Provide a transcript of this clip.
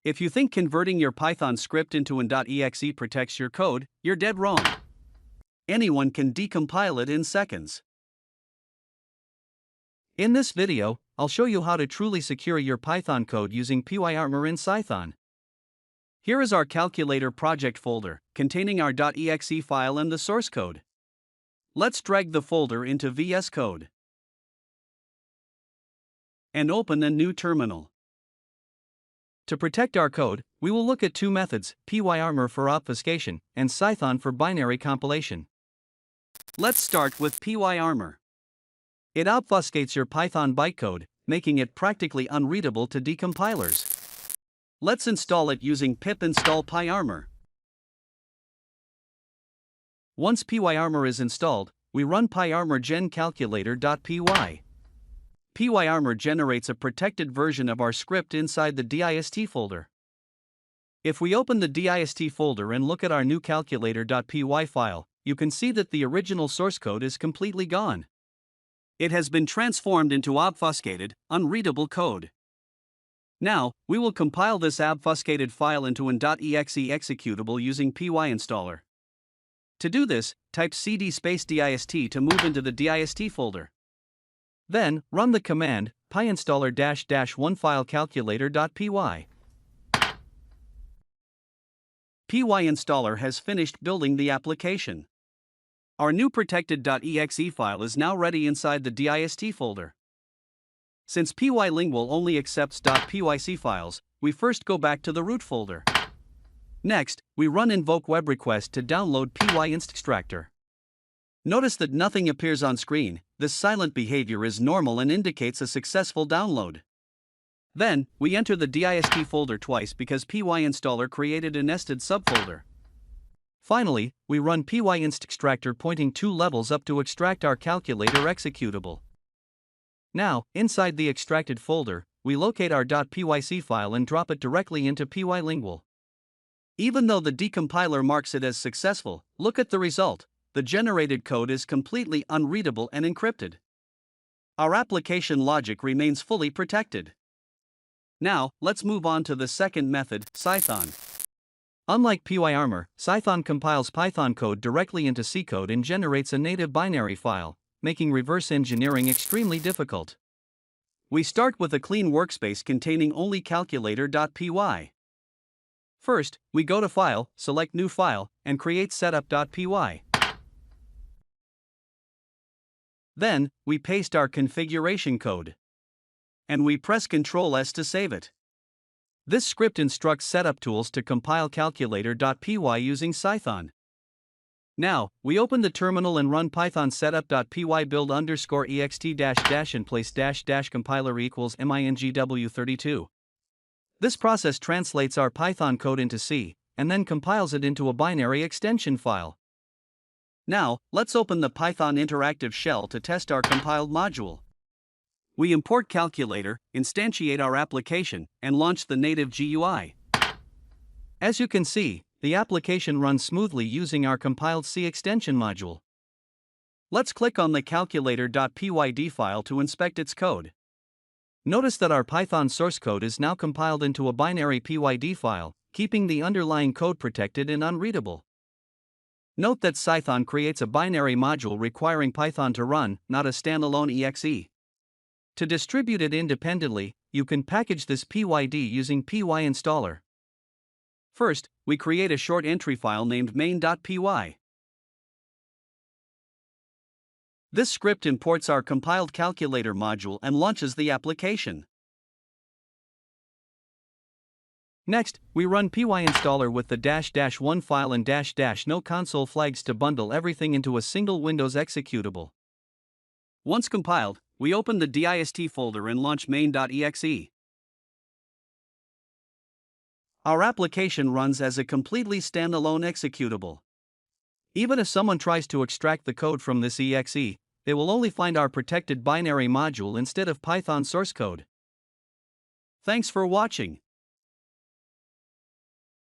If you think converting your Python script into an .exe protects your code, you're dead wrong. Anyone can decompile it in seconds. In this video, I'll show you how to truly secure your Python code using PyArmor Cython. Here is our calculator project folder, containing our .exe file and the source code. Let's drag the folder into VS Code and open a new terminal. To protect our code, we will look at two methods, PyArmor for obfuscation and Cython for binary compilation. Let's start with PyArmor. It obfuscates your Python bytecode, making it practically unreadable to decompilers. Let's install it using pip install PyArmor. Once PyArmor is installed, we run PyArmor gen calculator.py. PyArmor generates a protected version of our script inside the dist folder. If we open the dist folder and look at our new calculator.py file, you can see that the original source code is completely gone. It has been transformed into obfuscated, unreadable code. Now, we will compile this obfuscated file into an .exe executable using PyInstaller. To do this, type cd space dist to move into the dist folder. Then, run the command PyInstaller -1 file calculator.py. PyInstaller has finished building the application. Our new protected .exe file is now ready inside the dist folder. Since pylingual only accepts .pyc files, we first go back to the root folder. Next, we run invoke web request to download PyInstXTractor. Notice that nothing appears on screen. This silent behavior is normal and indicates a successful download. Then, we enter the dist folder twice because PyInstaller created a nested subfolder. Finally, we run PyInstXTractor pointing 2 levels up to extract our calculator executable. Now, inside the extracted folder, we locate our .pyc file and drop it directly into pylingual. Even though the decompiler marks it as successful, look at the result. The generated code is completely unreadable and encrypted. Our application logic remains fully protected. Now, let's move on to the second method, Cython. Unlike PyArmor, Cython compiles Python code directly into C code and generates a native binary file, making reverse engineering extremely difficult. We start with a clean workspace containing only calculator.py. First, we go to File, select New File, and create setup.py. Then, we paste our configuration code. And we press Ctrl+S to save it. This script instructs setup tools to compile calculator.py using Cython. Now, we open the terminal and run python setup.py build _ext and place compiler equals mingw32. This process translates our Python code into C, and then compiles it into a binary extension file. Now, let's open the Python interactive shell to test our compiled module. We import calculator, instantiate our application, and launch the native GUI. As you can see, the application runs smoothly using our compiled C extension module. Let's click on the calculator.pyd file to inspect its code. Notice that our Python source code is now compiled into a binary PYD file, keeping the underlying code protected and unreadable. Note that Cython creates a binary module requiring Python to run, not a standalone exe. To distribute it independently, you can package this PYD using PyInstaller. First, we create a short entry file named main.py. This script imports our compiled calculator module and launches the application. Next, we run PyInstaller with the -1 file and -no console flags to bundle everything into a single Windows executable. Once compiled, we open the dist folder and launch main.exe. Our application runs as a completely standalone executable. Even if someone tries to extract the code from this exe, they will only find our protected binary module instead of Python source code. Thanks for watching.